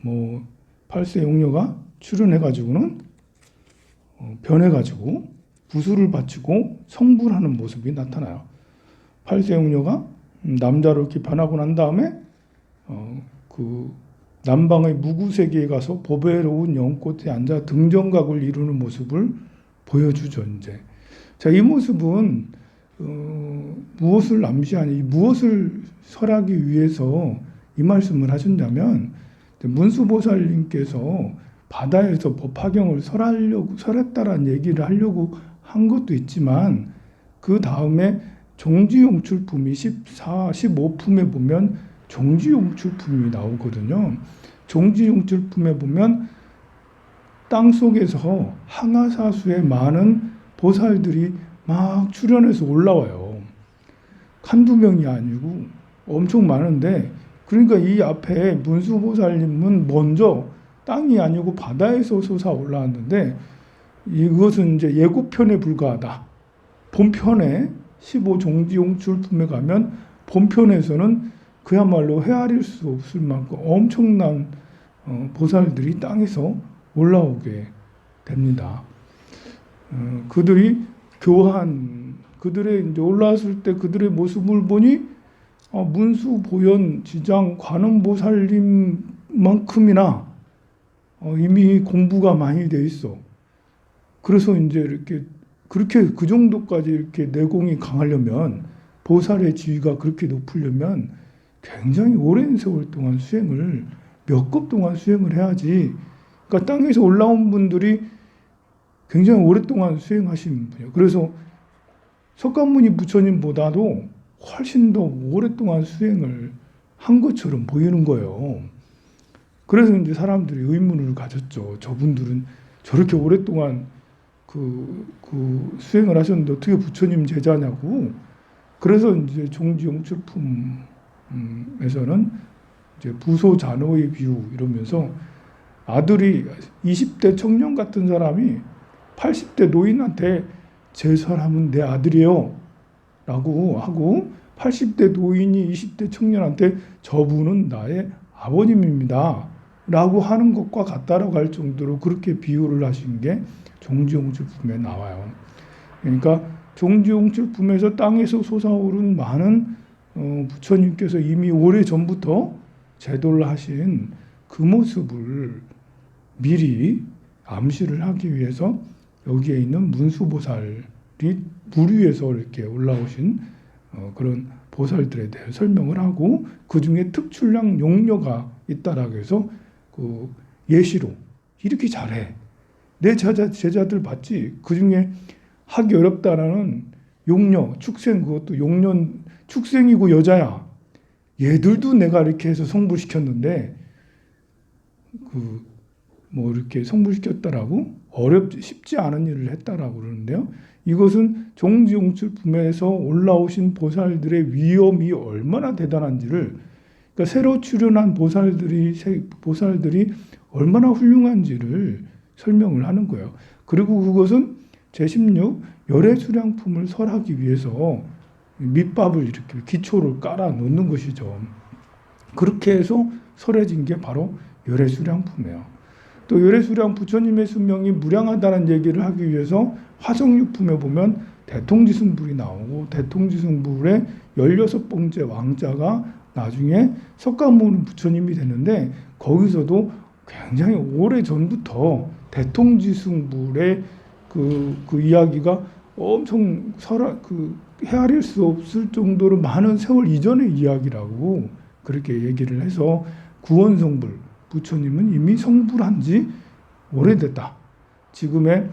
뭐 팔세 용녀가 출현해가지고는 변해가지고 부수를 바치고 성불하는 모습이 나타나요. 팔세 용녀가 남자로 이렇게 변하고 난 다음에 그 남방의 무구세계에 가서 보배로운 연꽃에 앉아 등정각을 이루는 모습을 보여주죠. 이제 자, 이 모습은 무엇을 암시하니, 무엇을 설하기 위해서 이 말씀을 하신다면, 문수보살님께서 바다에서 법화경을 설했다라는 얘기를 하려고 한 것도 있지만, 그 다음에 종지용출품이 14, 15품에 보면 종지용출품이 나오거든요. 종지용출품에 보면 땅 속에서 항아사수의 많은 보살들이 막 출현해서 올라와요. 한두 명이 아니고 엄청 많은데, 그러니까 이 앞에 문수보살님은 먼저 땅이 아니고 바다에서 솟아 올라왔는데, 이것은 이제 예고편에 불과하다. 본편에 15종지용출품에 가면 본편에서는 그야말로 헤아릴 수 없을 만큼 엄청난 보살들이 땅에서 올라오게 됩니다. 그들이 그들의 이제 올라왔을 때 그들의 모습을 보니 문수, 보현, 지장, 관음보살님만큼이나 이미 공부가 많이 돼 있어. 그래서 이제 이렇게 그렇게 그 정도까지 이렇게 내공이 강하려면, 보살의 지위가 그렇게 높으려면 굉장히 오랜 세월 동안 수행을, 몇 급 동안 수행을 해야지. 그러니까 땅에서 올라온 분들이 굉장히 오랫동안 수행하신 분이에요. 그래서 석가모니 부처님보다도 훨씬 더 오랫동안 수행을 한 것처럼 보이는 거예요. 그래서 이제 사람들이 의문을 가졌죠. 저분들은 저렇게 오랫동안 그 수행을 하셨는데 어떻게 부처님 제자냐고. 그래서 이제 종지용출품에서는 이제 부소자노의 비유 이러면서 아들이 20대 청년 같은 사람이 80대 노인한테 제 사람은 내 아들이에요 라고 하고, 80대 노인이 20대 청년한테 저분은 나의 아버님입니다 라고 하는 것과 같다라고 할 정도로 그렇게 비유를 하신 게 종지용출품에 나와요. 그러니까 종지용출품에서 땅에서 솟아오른 많은 부처님께서 이미 오래전부터 제도를 하신 그 모습을 미리 암시를 하기 위해서 여기에 있는 문수보살이 물 위에서 이렇게 올라오신 그런 보살들에 대해 설명을 하고, 그 중에 특출량 용녀가 있다라고 해서 그 예시로 이렇게 잘해. 내 제자들 봤지? 그 중에 하기 어렵다라는 용녀, 축생, 그것도 용년, 축생이고 여자야. 얘들도 내가 이렇게 해서 성불시켰는데, 뭐 이렇게 성불시켰다라고 쉽지 않은 일을 했다라고 그러는데요. 이것은 종지용출품에서 올라오신 보살들의 위엄이 얼마나 대단한지를, 그러니까 새로 출현한 보살들이 얼마나 훌륭한지를 설명을 하는 거예요. 그리고 그것은 제16 열애수량품을 설하기 위해서 밑밥을 이렇게 기초를 깔아 놓는 것이죠. 그렇게 해서 설해진 게 바로 열애수량품이에요. 또 열애수량 부처님의 수명이 무량하다는 얘기를 하기 위해서 화성육품에 보면 대통지승불이 나오고, 대통지승불의 16번째 왕자가 나중에 석가모니 부처님이 되는데, 거기서도 굉장히 오래 전부터 대통지승불의 그 이야기가 엄청 헤아릴 수 없을 정도로 많은 세월 이전의 이야기라고 그렇게 얘기를 해서, 구원성불 부처님은 이미 성불한 지 오래됐다. 지금의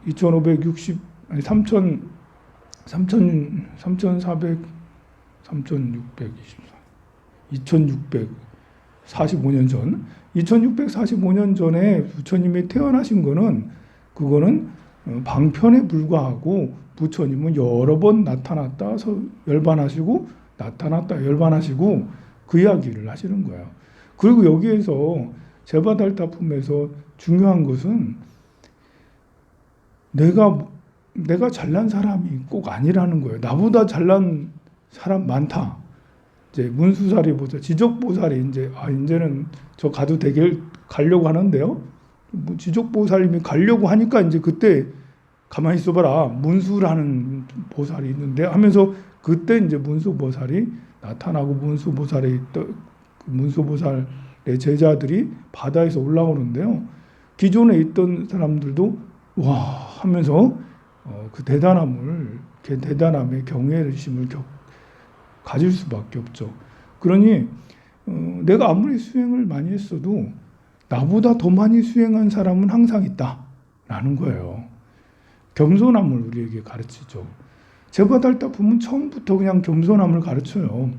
2645년 전, 2645년 전에 부처님이 태어나신 거는, 그거는 방편에 불과하고, 부처님은 여러 번 나타났다 열반하시고, 나타났다 열반하시고, 그 이야기를 하시는 거예요. 그리고 여기에서 제바달타품에서 중요한 것은 내가 잘난 사람이 꼭 아니라는 거예요. 나보다 잘난 사람 많다. 이제 문수살이 보살, 지적보살이 이제는 저 가도 되게 가려고 하는데요. 뭐 지적보살님이 가려고 하니까 이제 그때 가만히 있어봐라, 문수라는 보살이 있는데 하면서 그때 이제 문수보살이 나타나고 문수보살의 제자들이 바다에서 올라오는데요. 기존에 있던 사람들도 와 하면서 그 대단함의 경외심을 가질 수밖에 없죠. 그러니 내가 아무리 수행을 많이 했어도 나보다 더 많이 수행한 사람은 항상 있다라는 거예요. 겸손함을 우리에게 가르치죠. 제바달타 보면 처음부터 그냥 겸손함을 가르쳐요.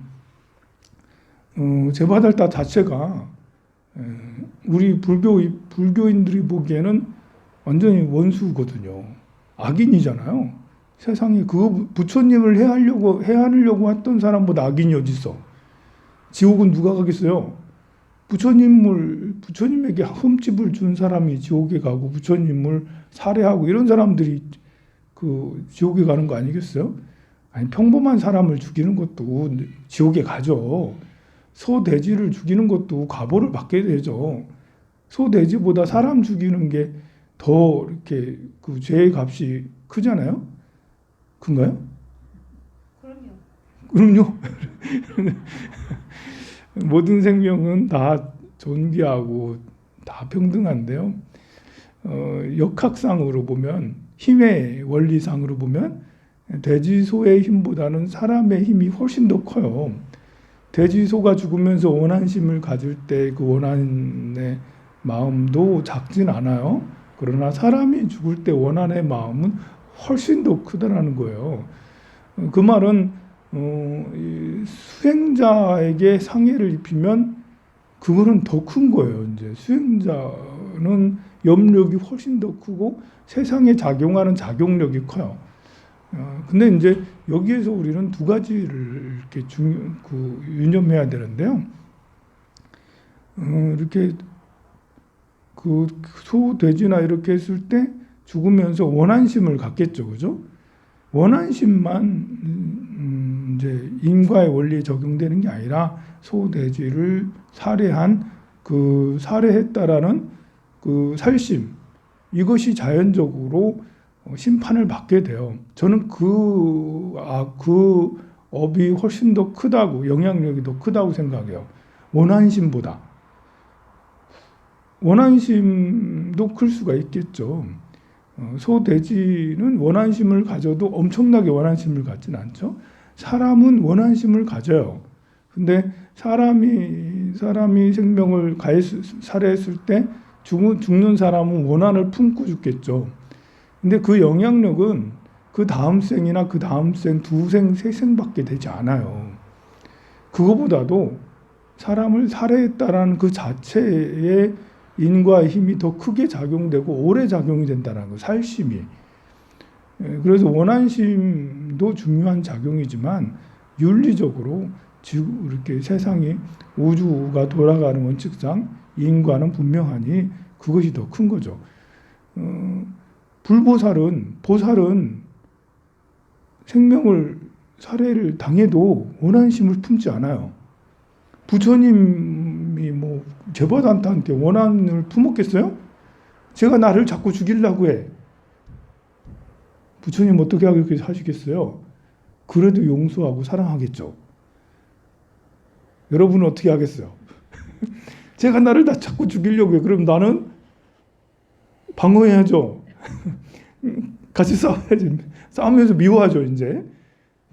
제바달타 자체가 우리 불교인들이 보기에는 완전히 원수거든요. 악인이잖아요. 세상에 그 부처님을 해하려고 했던 사람보다 악인이 어디 있어? 지옥은 누가 가겠어요? 부처님에게 흠집을 준 사람이 지옥에 가고 부처님을 살해하고 이런 사람들이 그 지옥에 가는 거 아니겠어요? 아니 평범한 사람을 죽이는 것도 지옥에 가죠. 소돼지를 죽이는 것도 과보를 받게 되죠. 소돼지보다 사람 죽이는 게 더 이렇게 그 죄의 값이 크잖아요. 큰가요? 그럼요. 모든 생명은 다 존귀하고 다 평등한데요. 역학상으로 보면 힘의 원리상으로 보면 돼지 소의 힘보다는 사람의 힘이 훨씬 더 커요. 돼지 소가 죽으면서 원한심을 가질 때 그 원한의 마음도 작진 않아요. 그러나 사람이 죽을 때 원한의 마음은 훨씬 더 크다라는 거예요. 그 말은 수행자에게 상해를 입히면 그거는 더 큰 거예요. 이제 수행자는 염력이 훨씬 더 크고 세상에 작용하는 작용력이 커요. 근데 이제 여기에서 우리는 두 가지를 이렇게 유념해야 되는데요. 이렇게 그 소, 돼지나 이렇게 했을 때 죽으면서 원한심을 갖겠죠, 그죠? 원한심만 이제 인과의 원리에 적용되는 게 아니라 소, 돼지를 살해했다라는 그 살심, 이것이 자연적으로 심판을 받게 돼요. 저는 그 업이 훨씬 더 크다고, 영향력이 더 크다고 생각해요. 원한심보다. 원한심도 클 수가 있겠죠. 소, 돼지는 원한심을 가져도 엄청나게 원한심을 갖진 않죠. 사람은 원한심을 가져요. 근데 사람이 생명을 살해했을 때 죽는 사람은 원한을 품고 죽겠죠. 근데 그 영향력은 그 다음 생이나 그 다음 생, 두 생, 세 생밖에 되지 않아요. 그거보다도 사람을 살해했다라는 그 자체의 인과의 힘이 더 크게 작용되고 오래 작용이 된다는 거, 살심이. 그래서 원한심도 중요한 작용이지만 윤리적으로 이렇게 세상이 우주가 돌아가는 원칙상 인과는 분명하니 그것이 더 큰 거죠. 보살은 생명을 살해를 당해도 원한심을 품지 않아요. 부처님이 뭐 제바단타한테 원한을 품었겠어요? 제가 나를 자꾸 죽이려고 해. 부처님 어떻게 하시겠어요? 그래도 용서하고 사랑하겠죠. 여러분은 어떻게 하겠어요? 제가 나를 다 자꾸 죽이려고 해. 그럼 나는 방어해야죠. 같이 싸워야지. 싸우면서 미워하죠, 이제.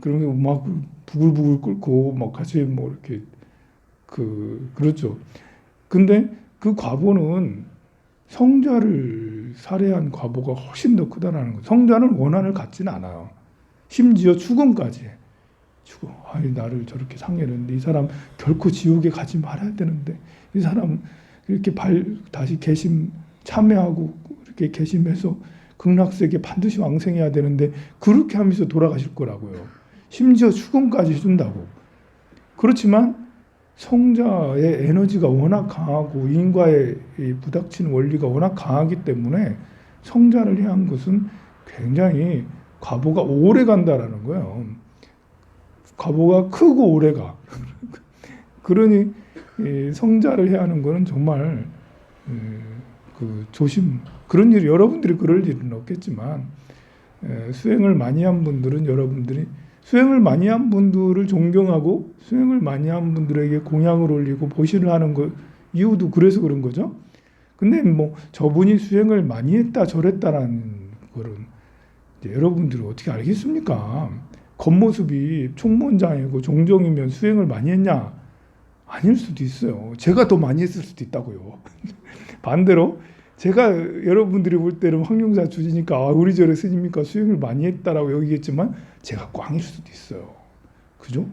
그러면 막 부글부글 끓고 막 같이 뭐 이렇게 그렇죠. 근데 그 과보는 성자를 살해한 과보가 훨씬 더 크다라는 거예요. 성자는 원한을 갖지는 않아요. 심지어 죽음까지. 아니 나를 저렇게 상해했는데 이 사람 결코 지옥에 가지 말아야 되는데 이 사람 이렇게 다시 참회하고 이렇게 개심해서 극락세계 반드시 왕생해야 되는데 그렇게 하면서 돌아가실 거라고요. 심지어 죽음까지 해준다고. 그렇지만 성자의 에너지가 워낙 강하고 인과에 부닥치는 원리가 워낙 강하기 때문에 성자를 향한 것은 굉장히 과보가 오래 간다라는 거예요. 과보가 크고 오래 가. 그러니 성자를 해야 하는 거는 정말 그 조심. 그런 일 여러분들이 그럴 일은 없겠지만 수행을 많이 한 분들은 여러분들이 수행을 많이 한 분들을 존경하고 수행을 많이 한 분들에게 공양을 올리고 보시를 하는 거 이유도 그래서 그런 거죠. 근데 뭐 저분이 수행을 많이 했다 저랬다라는 거는 여러분들이 어떻게 알겠습니까? 겉모습이 총무원장이고 종종이면 수행을 많이 했냐? 아닐 수도 있어요. 제가 더 많이 했을 수도 있다고요. 반대로 제가 여러분들이 볼 때는 황룡사 주지니까 우리 절에 스님이니까 수행을 많이 했다라고 여기겠지만 제가 꽝일 수도 있어요. 그죠?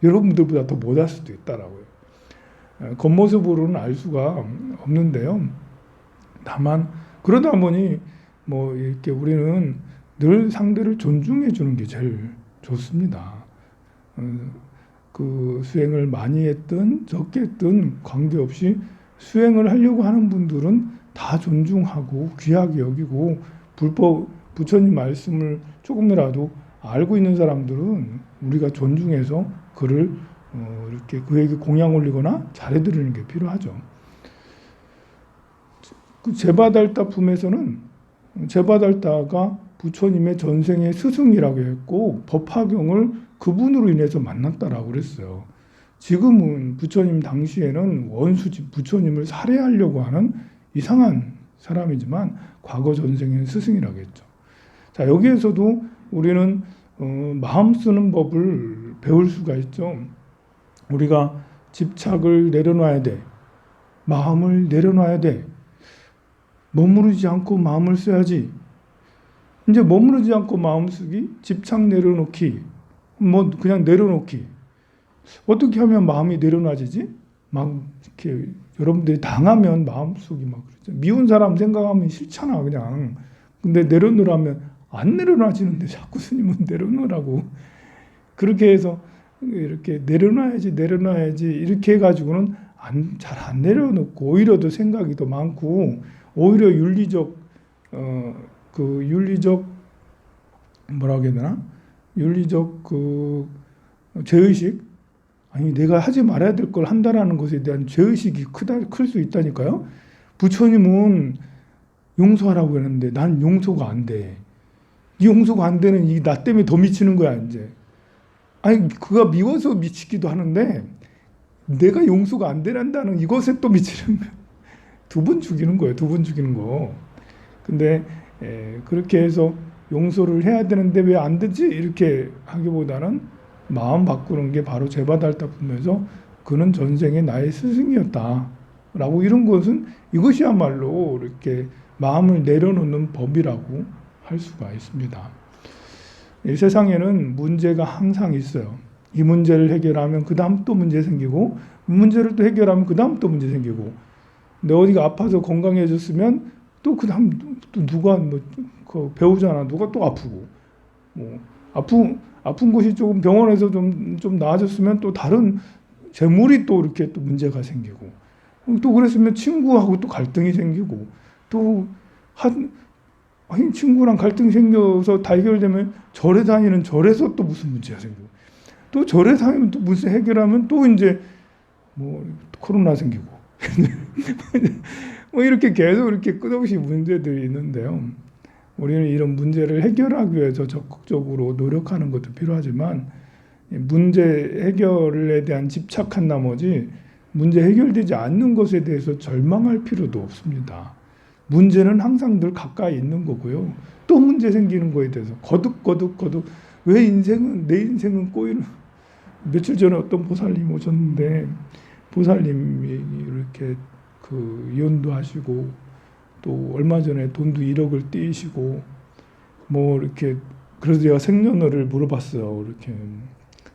여러분들보다 더 못할 수도 있다라고요. 겉모습으로는 알 수가 없는데요. 다만 그러다 보니 뭐 이렇게 우리는 늘 상대를 존중해 주는 게 제일 좋습니다. 그 수행을 많이 했든 적게 했든 관계없이 수행을 하려고 하는 분들은 다 존중하고 귀하게 여기고 불법 부처님 말씀을 조금이라도 알고 있는 사람들은 우리가 존중해서 그를 이렇게 그에게 공양 올리거나 잘해드리는 게 필요하죠. 그 제바달타 품에서는 제바달타가 부처님의 전생의 스승이라고 했고 법화경을 그분으로 인해서 만났다라고 그랬어요. 지금은 부처님 당시에는 원수지 부처님을 살해하려고 하는 이상한 사람이지만 과거 전생의 스승이라고 했죠. 자, 여기에서도 우리는 마음 쓰는 법을 배울 수가 있죠. 우리가 집착을 내려놔야 돼. 마음을 내려놔야 돼. 머무르지 않고 마음을 써야지. 이제 머무르지 않고 마음 쓰기, 집착 내려놓기, 뭐 그냥 내려놓기. 어떻게 하면 마음이 내려놔지지? 막 이렇게 여러분들이 당하면 마음속이 막 그러죠. 미운 사람 생각하면 싫잖아 그냥. 근데 내려놓으라면 안 내려놔지는데 자꾸 스님은 내려놓으라고. 그렇게 해서 이렇게 내려놔야지 이렇게 해가지고는 잘 안 내려놓고 오히려 더 생각이 더 많고 오히려 윤리적 뭐라고 해야 되나? 윤리적 그 죄의식 아니 내가 하지 말아야 될 걸 한다라는 것에 대한 죄의식이 클 수 있다니까요. 부처님은 용서하라고 했는데 난 용서가 안 돼. 이 용서가 안 되는 이 나 때문에 더 미치는 거야 이제. 아니 그가 미워서 미치기도 하는데 내가 용서가 안 되란다는 이것에 또 미치는 거야. 두 번 죽이는 거예요. 두 번 죽이는 거. 근데 그렇게 해서 용서를 해야 되는데 왜 안 되지? 이렇게 하기보다는 마음 바꾸는 게 바로 제바달타 품에서 그는 전생에 나의 스승이었다. 라고 이런 것은 이것이야말로 이렇게 마음을 내려놓는 법이라고 할 수가 있습니다. 이 세상에는 문제가 항상 있어요. 이 문제를 해결하면 그 다음 또 문제 생기고 이 문제를 또 해결하면 그 다음 또 문제 생기고 근데 어디가 아파서 건강해졌으면 또 그 다음 또 누가 그 배우잖아. 누가 또 아프고 뭐 아픈 것이 조금 병원에서 좀 나아졌으면 또 다른 재물이 또 이렇게 또 문제가 생기고 또 그랬으면 친구하고 또 갈등이 생기고 또 친구랑 갈등이 생겨서 다 해결되면 절에 다니는 절에서 또 무슨 문제가 생기고 또 절에 다니면 또 무슨 해결하면 또 이제 뭐 코로나 생기고 뭐 이렇게 계속 이렇게 끝없이 문제들이 있는데요. 우리는 이런 문제를 해결하기 위해서 적극적으로 노력하는 것도 필요하지만 문제 해결에 대한 집착한 나머지 문제 해결되지 않는 것에 대해서 절망할 필요도 없습니다. 문제는 항상 늘 가까이 있는 거고요. 또 문제 생기는 거에 대해서 거듭 왜 내 인생은 꼬이는 며칠 전에 어떤 보살님 오셨는데 보살님이 이렇게 그 이혼도 하시고 또 얼마 전에 돈도 1억을 떼시고 뭐 이렇게 그래서 제가 생년월일을 물어봤어요. 이렇게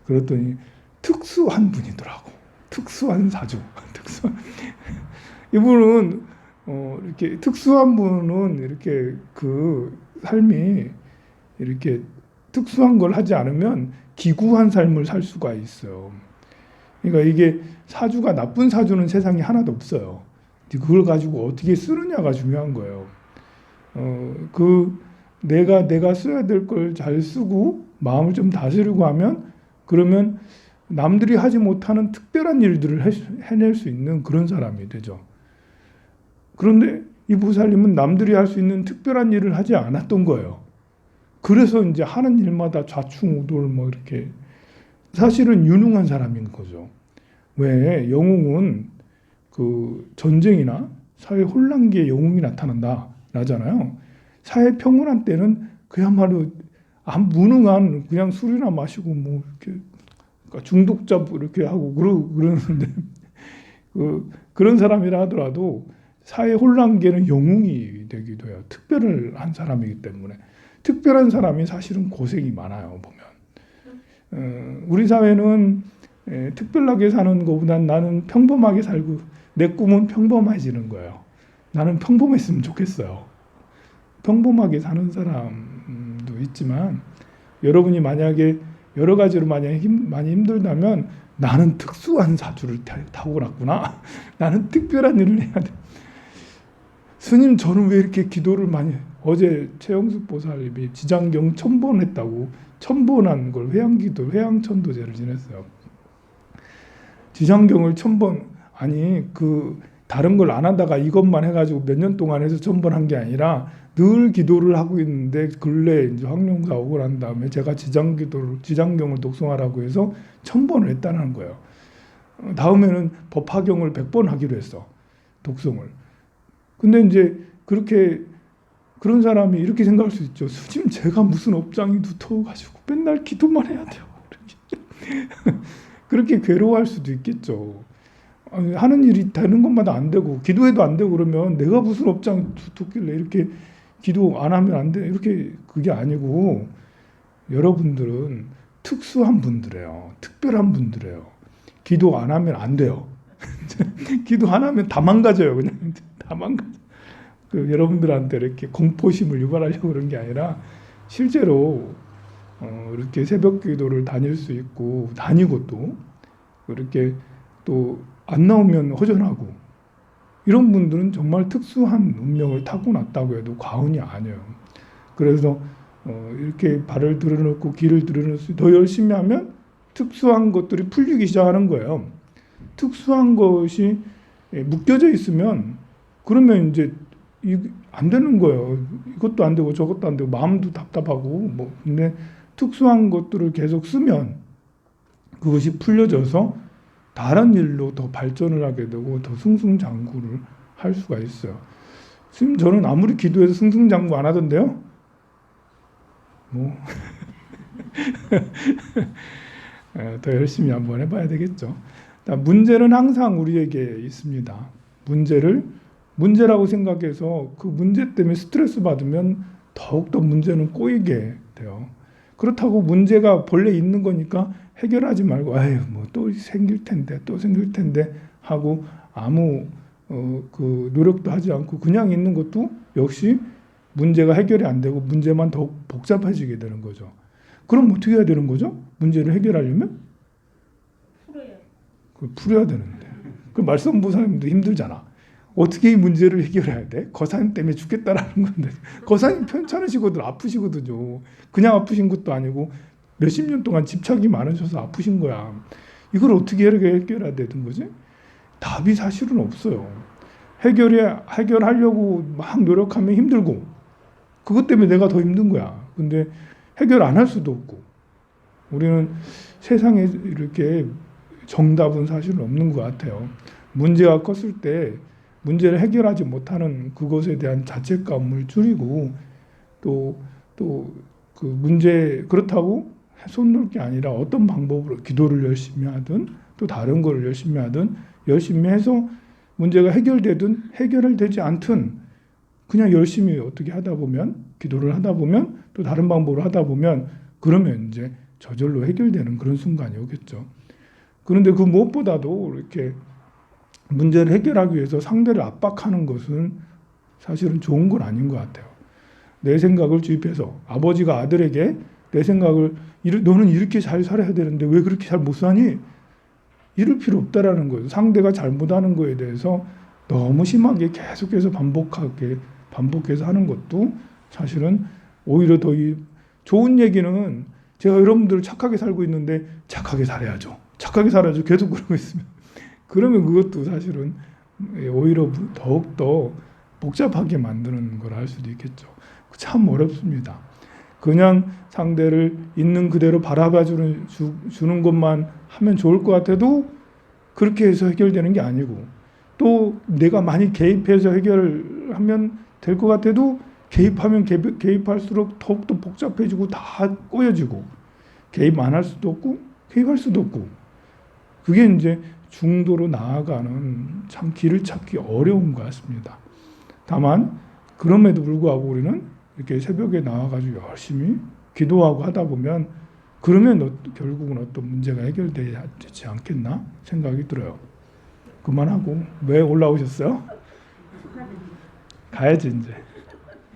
그랬더니 특수한 분이더라고. 특수한 사주. 이분은 이렇게 특수한 분은 이렇게 그 삶이 이렇게 특수한 걸 하지 않으면 기구한 삶을 살 수가 있어요. 그러니까 이게 사주가 나쁜 사주는 세상에 하나도 없어요. 그걸 가지고 어떻게 쓰느냐가 중요한 거예요. 내가 써야 될 걸 잘 쓰고 마음을 좀 다스리고 하면 그러면 남들이 하지 못하는 특별한 일들을 해낼 수 있는 그런 사람이 되죠. 그런데 이 보살님은 남들이 할 수 있는 특별한 일을 하지 않았던 거예요. 그래서 이제 하는 일마다 좌충우돌 뭐 이렇게 사실은 유능한 사람인 거죠. 왜 영웅은 그 전쟁이나 사회 혼란기에 영웅이 나타난다 라잖아요. 사회 평온한 때는 그야말로 무능한 그냥 술이나 마시고 뭐 이렇게 중독자 이렇게 하고 그러는데 그런 사람이라 하더라도 사회 혼란기에는 영웅이 되기도 해요. 특별한 사람이기 때문에. 특별한 사람이 사실은 고생이 많아요. 보면 우리 사회는 특별하게 사는 것보단 나는 평범하게 살고 내 꿈은 평범해지는 거예요. 나는 평범했으면 좋겠어요. 평범하게 사는 사람도 있지만 여러분이 만약에 여러 가지로 만약에 많이 힘들다면 나는 특수한 사주를 타고났구나. 나는 특별한 일을 해야 돼. 스님 저는 왜 이렇게 기도를 많이 어제 최영숙 보살님이 지장경 1000번 했다고 1000번 한 걸 회양기도 회양천도제를 지냈어요. 지장경을 1000번 아니 그 다른 걸 안 하다가 이것만 해가지고 몇 년 동안 해서 1000번 한 게 아니라 늘 기도를 하고 있는데 근래 이제 황룡사 오고 난 다음에 제가 지장경을 독송하라고 해서 1000번을 했다는 거예요. 다음에는 법화경을 100번 하기로 했어. 독송을. 근데 이제 그렇게 그런 사람이 이렇게 생각할 수 있죠. 스님 제가 무슨 업장이 두터워가지고 맨날 기도만 해야 돼요. 그렇게 괴로워할 수도 있겠죠. 하는 일이 되는 것마다 안 되고 기도해도 안 되고 그러면 내가 무슨 업장이 두텁길래 이렇게 기도 안 하면 안 돼. 이렇게 그게 아니고 여러분들은 특수한 분들이에요. 특별한 분들이에요. 기도 안 하면 안 돼요. 기도 안 하면 다 망가져요. 그냥 다 망가져. 여러분들한테 이렇게 공포심을 유발하려고 그런 게 아니라 실제로 이렇게 새벽 기도를 다닐 수 있고 다니고 또 이렇게 또 안 나오면 허전하고 이런 분들은 정말 특수한 운명을 타고났다고 해도 과언이 아니에요. 그래서 이렇게 발을 들여놓고 귀를 들여놓고 더 열심히 하면 특수한 것들이 풀리기 시작하는 거예요. 특수한 것이 묶여져 있으면 그러면 이제 안 되는 거예요. 이것도 안 되고 저것도 안 되고 마음도 답답하고 뭐 근데 특수한 것들을 계속 쓰면 그것이 풀려져서 다른 일로 더 발전을 하게 되고 더 승승장구를 할 수가 있어요. 지금 저는 아무리 기도해서 승승장구 안 하던데요. 뭐 더 열심히 한번 해봐야 되겠죠. 문제는 항상 우리에게 있습니다. 문제라고 생각해서 그 문제 때문에 스트레스 받으면 더욱더 문제는 꼬이게 돼요. 그렇다고 문제가 본래 있는 거니까 해결하지 말고 아유 뭐 또 생길 텐데 하고 아무 그 노력도 하지 않고 그냥 있는 것도 역시 문제가 해결이 안 되고 문제만 더 복잡해지게 되는 거죠. 그럼 어떻게 해야 되는 거죠? 문제를 해결하려면 풀어야 되는데 그 말씀보살님도 힘들잖아. 어떻게 이 문제를 해결해야 돼? 거사님 때문에 죽겠다라는 건데 거사님 편찮으시거든 아프시거든요. 그냥 아프신 것도 아니고 몇십 년 동안 집착이 많으셔서 아프신 거야. 이걸 어떻게 해결해야 되는 거지? 답이 사실은 없어요. 해결하려고 막 노력하면 힘들고 그것 때문에 내가 더 힘든 거야. 근데 해결 안 할 수도 없고 우리는 세상에 이렇게 정답은 사실은 없는 것 같아요. 문제가 컸을 때 문제를 해결하지 못하는 그것에 대한 자책감을 줄이고 또 그 문제 그렇다고 손 놓을 게 아니라 어떤 방법으로 기도를 열심히 하든 또 다른 거를 열심히 하든 열심히 해서 문제가 해결되든 해결되지 않든 그냥 열심히 어떻게 하다 보면 기도를 하다 보면 또 다른 방법으로 하다 보면 그러면 이제 저절로 해결되는 그런 순간이 오겠죠. 그런데 그 무엇보다도 이렇게 문제를 해결하기 위해서 상대를 압박하는 것은 사실은 좋은 건 아닌 것 같아요. 내 생각을 주입해서 아버지가 아들에게 내 생각을 너는 이렇게 잘 살아야 되는데 왜 그렇게 잘 못 사니? 이럴 필요 없다라는 거예요. 상대가 잘못하는 거에 대해서 너무 심하게 계속해서 반복해서 하는 것도 사실은 오히려 더 좋은 얘기는 제가 여러분들 착하게 살고 있는데 착하게 살아야죠. 착하게 살아야죠. 계속 그러고 있으면. 그러면 그것도 사실은 오히려 더욱더 복잡하게 만드는 걸 할 수도 있겠죠. 참 어렵습니다. 그냥 상대를 있는 그대로 바라봐 주는 것만 하면 좋을 것 같아도 그렇게 해서 해결되는 게 아니고, 또 내가 많이 개입해서 해결하면 될 것 같아도 개입하면 개입할수록 더욱더 복잡해지고 다 꼬여지고, 개입 안 할 수도 없고 개입할 수도 없고, 그게 이제 중도로 나아가는 참 길을 찾기 어려운 것 같습니다. 다만 그럼에도 불구하고 우리는 이렇게 새벽에 나와가지고 열심히 기도하고 하다 보면 그러면 결국은 어떤 문제가 해결되지 않겠나 생각이 들어요. 그만하고. 왜 올라오셨어요? 가야지 이제.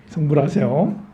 성불하세요.